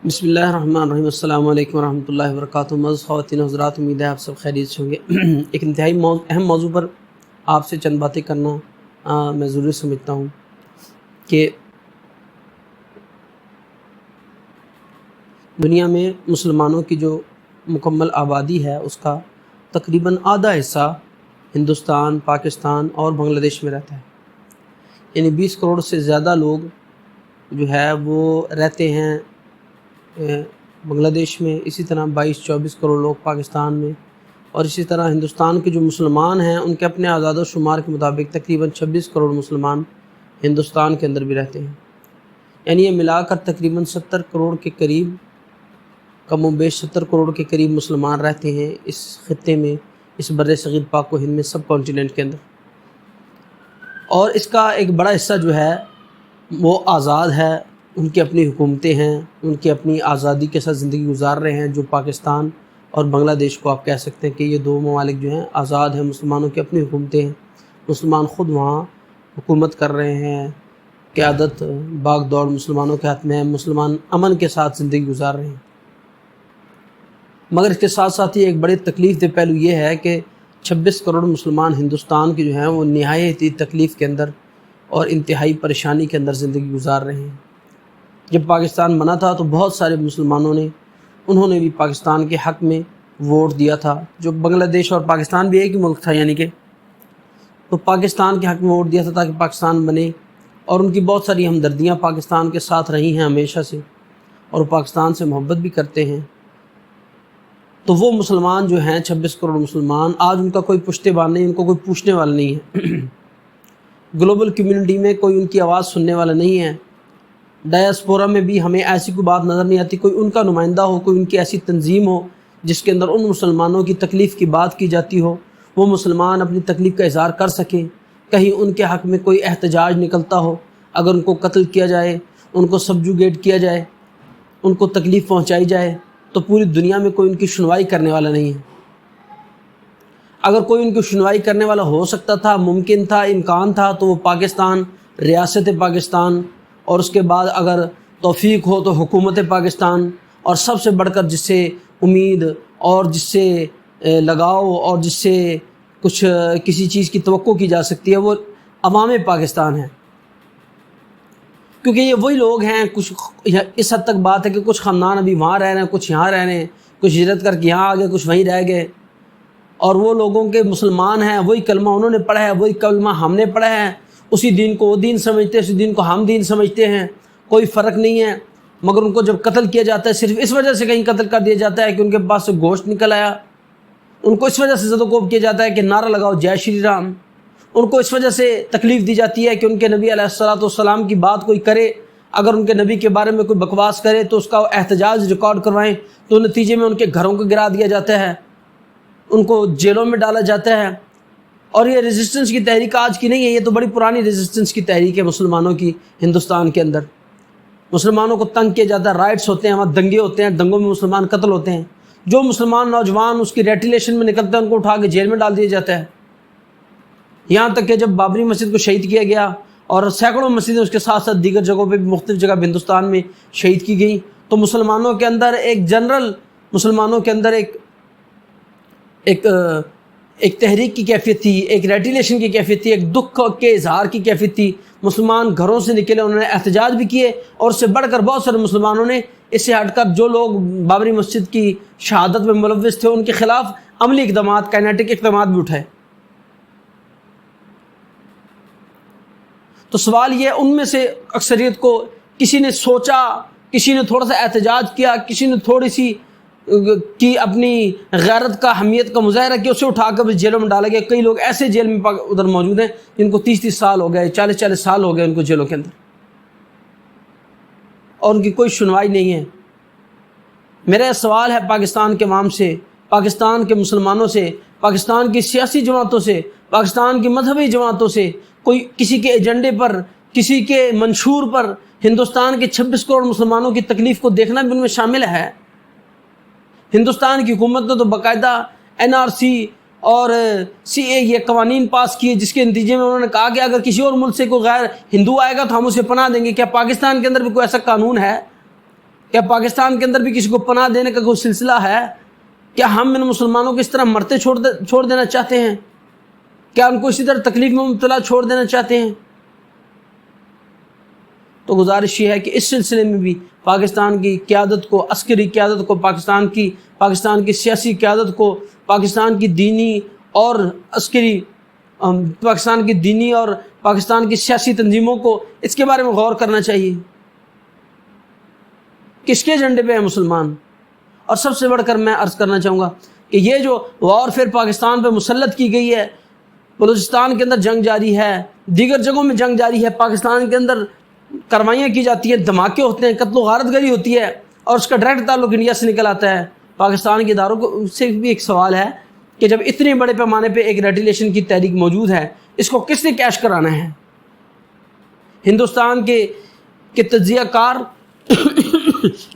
بسم اللہ الرحمن الرحیم۔ السلام علیکم ورحمۃ اللہ وبرکاتہ۔ معزز خواتین و حضرات، امید ہے آپ سب خیریت سے ہوں گے۔ ایک انتہائی اہم موضوع پر آپ سے چند باتیں کرنا میں ضروری سمجھتا ہوں کہ دنیا میں مسلمانوں کی جو مکمل آبادی ہے اس کا تقریباً آدھا حصہ ہندوستان، پاکستان اور بنگلہ دیش میں رہتا ہے، یعنی 20 کروڑ سے زیادہ لوگ جو ہے وہ رہتے ہیں بنگلہ دیش میں، اسی طرح 22-24 کروڑ لوگ پاکستان میں، اور اسی طرح ہندوستان کے جو مسلمان ہیں ان کے اپنے اعداد و شمار کے مطابق تقریباً 26 کروڑ مسلمان ہندوستان کے اندر بھی رہتے ہیں، یعنی یہ ملا کر تقریباً 70 کروڑ کے قریب، کم و بیش 70 کروڑ کے قریب مسلمان رہتے ہیں اس خطے میں، اس بر صغیر پاک و ہند میں، سب کانٹیننٹ کے اندر۔ اور اس کا ایک بڑا حصہ جو ہے وہ آزاد ہے، ان کی اپنی حکومتیں ہیں، ان کی اپنی آزادی کے ساتھ زندگی گزار رہے ہیں، جو پاکستان اور بنگلہ دیش کو آپ کہہ سکتے ہیں کہ یہ دو ممالک جو ہیں آزاد ہیں، مسلمانوں کی اپنی حکومتیں ہیں، مسلمان خود وہاں حکومت کر رہے ہیں، قیادت باغ دوڑ مسلمانوں کے ہاتھ میں ہے، مسلمان امن کے ساتھ زندگی گزار رہے ہیں۔ مگر اس کے ساتھ ساتھ ہی ایک بڑی تکلیف دہ پہلو یہ ہے کہ 26 کروڑ مسلمان ہندوستان کے جو ہیں وہ نہایت ہی تکلیف کے اندر اور انتہائی پریشانی کے اندر زندگی گزار رہے ہیں۔ جب پاکستان بنا تھا تو بہت سارے مسلمانوں نے انہوں نے بھی پاکستان کے حق میں ووٹ دیا تھا، جو بنگلہ دیش اور پاکستان بھی ایک ہی ملک تھا، یعنی کہ تو پاکستان کے حق میں ووٹ دیا تھا تاکہ پاکستان بنے، اور ان کی بہت ساری ہمدردیاں پاکستان کے ساتھ رہی ہیں ہمیشہ سے، اور وہ پاکستان سے محبت بھی کرتے ہیں۔ تو وہ مسلمان جو ہیں 26 کروڑ مسلمان، آج ان کا کوئی پشتیبان نہیں، ان کو کوئی پوچھنے والا نہیں ہے، گلوبل کمیونٹی میں کوئی ان کی آواز سننے والا نہیں ہے، ڈایاسپورا میں بھی ہمیں ایسی کوئی بات نظر نہیں آتی، کوئی ان کا نمائندہ ہو، کوئی ان کی ایسی تنظیم ہو جس کے اندر ان مسلمانوں کی تکلیف کی بات کی جاتی ہو، وہ مسلمان اپنی تکلیف کا اظہار کر سکیں، کہیں ان کے حق میں کوئی احتجاج نکلتا ہو، اگر ان کو قتل کیا جائے، ان کو سبجوگیٹ کیا جائے، ان کو تکلیف پہنچائی جائے، تو پوری دنیا میں کوئی ان کی سنوائی کرنے والا نہیں ہے۔ اگر کوئی ان کی سنوائی کرنے والا ہو سکتا تھا، ممکن تھا، امکان تھا، تو وہ پاکستان، ریاست پاکستان، اور اس کے بعد اگر توفیق ہو تو حکومت پاکستان، اور سب سے بڑھ کر جس سے امید اور جس سے لگاؤ اور جس سے کچھ کسی چیز کی توقع کی جا سکتی ہے، وہ عوام پاکستان ہے، کیونکہ یہ وہی لوگ ہیں۔ کچھ اس حد تک بات ہے کہ کچھ خاندان ابھی وہاں رہ رہے ہیں، کچھ یہاں رہ رہے ہیں، کچھ ہجرت کر کے یہاں آ گئے، کچھ وہیں رہ گئے، اور وہ لوگوں کے مسلمان ہیں، وہی کلمہ انہوں نے پڑھا ہے، وہی کلمہ ہم نے پڑھا ہے، اسی دین کو وہ دین سمجھتے ہیں، اسی دین کو ہم دین سمجھتے ہیں، کوئی فرق نہیں ہے۔ مگر ان کو جب قتل کیا جاتا ہے، صرف اس وجہ سے کہیں قتل کر دیا جاتا ہے کہ ان کے پاس سے گوشت نکل آیا، ان کو اس وجہ سے زد و کوب کیا جاتا ہے کہ نعرہ لگاؤ جے شری رام، ان کو اس وجہ سے تکلیف دی جاتی ہے کہ ان کے نبی علیہ السلام کی بات کوئی کرے، اگر ان کے نبی کے بارے میں کوئی بکواس کرے تو اس کا احتجاج ریکارڈ کروائیں، تو نتیجے میں ان کے گھروں کو گرا دیا جاتا ہے، ان کو جیلوں میں ڈالا جاتا ہے۔ اور یہ ریزسٹنس کی تحریک آج کی نہیں ہے، یہ تو بڑی پرانی ریزسٹنس کی تحریک ہے مسلمانوں کی۔ ہندوستان کے اندر مسلمانوں کو تنگ کیا جاتا ہے، رائٹس ہوتے ہیں، وہاں دنگے ہوتے ہیں، دنگوں میں مسلمان قتل ہوتے ہیں، جو مسلمان نوجوان اس کی ریٹیلیشن میں نکلتے ہیں ان کو اٹھا کے جیل میں ڈال دیا جاتا ہے۔ یہاں تک کہ جب بابری مسجد کو شہید کیا گیا، اور سینکڑوں مسجدیں اس کے ساتھ ساتھ دیگر جگہوں پہ بھی مختلف جگہ ہندوستان میں شہید کی گئی، تو مسلمانوں کے اندر ایک جنرل، مسلمانوں کے اندر ایک تحریک کی کیفیت تھی، ایک ریٹیلیشن کی کیفیت تھی، ایک دکھ کے اظہار کی کیفیت تھی۔ مسلمان گھروں سے نکلے، انہوں نے احتجاج بھی کیے، اور اس سے بڑھ کر بہت سارے مسلمانوں نے اس سے ہٹ کر جو لوگ بابری مسجد کی شہادت میں ملوث تھے ان کے خلاف عملی اقدامات، کائنیٹک اقدامات بھی اٹھائے۔ تو سوال یہ، ان میں سے اکثریت کو کسی نے سوچا، کسی نے تھوڑا سا احتجاج کیا، کسی نے تھوڑی سی کی اپنی غیرت کا، حمیت کا مظاہرہ کیا، اسے اٹھا کر جیلوں میں ڈالا گیا۔ کئی لوگ ایسے جیل میں ادھر موجود ہیں جن کو 30 سال ہو گئے، 40 سال ہو گئے ان کو جیلوں کے اندر، اور ان کی کوئی سنوائی نہیں ہے۔ میرا سوال ہے پاکستان کے عوام سے، پاکستان کے مسلمانوں سے، پاکستان کی سیاسی جماعتوں سے، پاکستان کی مذہبی جماعتوں سے، کوئی کسی کے ایجنڈے پر، کسی کے منشور پر ہندوستان کے 26 کروڑ مسلمانوں کی تکلیف کو دیکھنا بھی ان میں شامل ہے؟ ہندوستان کی حکومت نے تو باقاعدہ NRC اور CA یہ قوانین پاس کیے، جس کے نتیجے میں انہوں نے کہا کہ اگر کسی اور ملک سے کوئی غیر ہندو آئے گا تو ہم اسے پناہ دیں گے۔ کیا پاکستان کے اندر بھی کوئی ایسا قانون ہے؟ کیا پاکستان کے اندر بھی کسی کو پناہ دینے کا کوئی سلسلہ ہے؟ کیا ہم ان مسلمانوں کو اس طرح مرتے چھوڑ دینا چاہتے ہیں؟ کیا ان کو اسی طرح تکلیف میں مبتلا چھوڑ دینا چاہتے ہیں؟ تو گزارش یہ ہے کہ اس سلسلے میں بھی پاکستان کی قیادت کو، عسکری قیادت کو، پاکستان کی سیاسی قیادت کو، پاکستان کی دینی اور عسکری پاکستان کی دینی اور پاکستان کی سیاسی تنظیموں کو اس کے بارے میں غور کرنا چاہیے، کس کے ایجنڈے پہ ہیں مسلمان۔ اور سب سے بڑھ کر میں عرض کرنا چاہوں گا کہ یہ جو وارفیئر پاکستان پہ مسلط کی گئی ہے، بلوچستان کے اندر جنگ جاری ہے، دیگر جگہوں میں جنگ جاری ہے، پاکستان کے اندر کروائیاں کی جاتی ہیں، دھماکے ہوتے ہیں، قتل و غارت گری ہوتی ہے، اور اس کا ڈائریکٹ تعلق انڈیا سے نکل آتا ہے۔ پاکستان کے اداروں کو سے بھی ایک سوال ہے کہ جب اتنے بڑے پیمانے پہ ایک ریٹیلیشن کی تحریک موجود ہے، اس کو کس نے کیش کرانا ہے؟ ہندوستان کے تجزیہ کار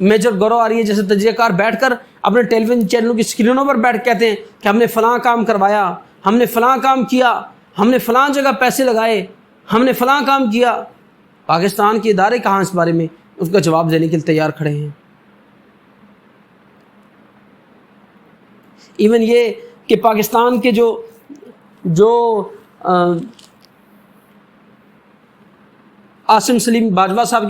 میجر گورو آ رہی ہے جیسے تجزیہ کار بیٹھ کر اپنے ٹیلی ویژن چینلوں کی اسکرینوں پر بیٹھ کہتے ہیں کہ ہم نے فلاں کام کروایا، ہم نے فلاں کام کیا، ہم نے فلاں جگہ پیسے لگائے، ہم نے فلاں کام کیا۔ پاکستان کے ادارے کہاں اس بارے میں اس کا جواب دینے کے لیے تیار کھڑے ہیں؟ ایون یہ کہ پاکستان کے جو عاصم سلیم باجوہ صاحب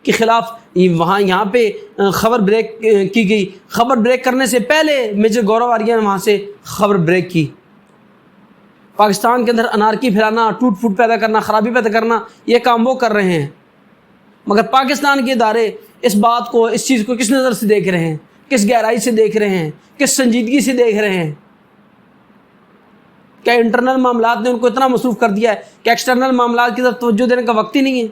کے خلاف یہاں پہ خبر بریک کی گئی، خبر بریک کرنے سے پہلے میجر گورو آریہ نے وہاں سے خبر بریک کی۔ پاکستان کے اندر انارکی پھیلانا، ٹوٹ پھوٹ پیدا کرنا، خرابی پیدا کرنا، یہ کام وہ کر رہے ہیں، مگر پاکستان کے ادارے اس بات کو، اس چیز کو کس نظر سے دیکھ رہے ہیں، کس گہرائی سے دیکھ رہے ہیں، کس سنجیدگی سے دیکھ رہے ہیں؟ کیا انٹرنل معاملات نے ان کو اتنا مصروف کر دیا ہے کہ ایکسٹرنل معاملات کی طرف توجہ دینے کا وقت ہی نہیں ہے؟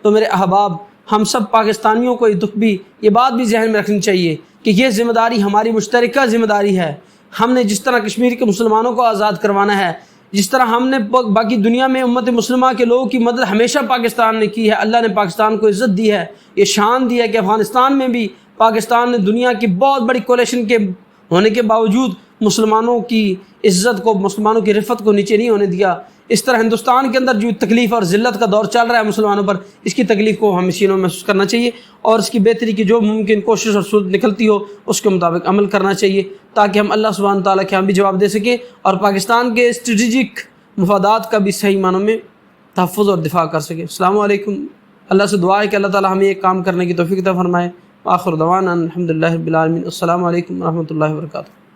تو میرے احباب، ہم سب پاکستانیوں کو یہ بات بھی ذہن میں رکھنی چاہیے کہ یہ ذمہ داری ہماری مشترکہ ذمہ داری ہے۔ ہم نے جس طرح کشمیر کے مسلمانوں کو آزاد کروانا ہے، جس طرح ہم نے باقی دنیا میں امت مسلمہ کے لوگوں کی مدد ہمیشہ پاکستان نے کی ہے، اللہ نے پاکستان کو عزت دی ہے، یہ شان دی ہے کہ افغانستان میں بھی پاکستان نے دنیا کی بہت بڑی کولیشن کے ہونے کے باوجود مسلمانوں کی عزت کو، مسلمانوں کی رفت کو نیچے نہیں ہونے دیا۔ اس طرح ہندوستان کے اندر جو تکلیف اور ذلت کا دور چل رہا ہے مسلمانوں پر، اس کی تکلیف کو ہم سینوں میں محسوس کرنا چاہیے، اور اس کی بہتری کی جو ممکن کوشش اور صورت نکلتی ہو اس کے مطابق عمل کرنا چاہیے، تاکہ ہم اللہ سبحانہ تعالیٰ کے ہم بھی جواب دے سکیں اور پاکستان کے اسٹریٹجک مفادات کا بھی صحیح معنوں میں تحفظ اور دفاع کر سکیں۔ السلام علیکم۔ اللہ سے دعا ہے کہ اللہ تعالیٰ ہمیں ایک کام کرنے کی توفیق عطا فرمائے۔ آخر دعوانا الحمدللہ رب العالمین۔ السلام علیکم ورحمۃ اللہ وبرکاتہ۔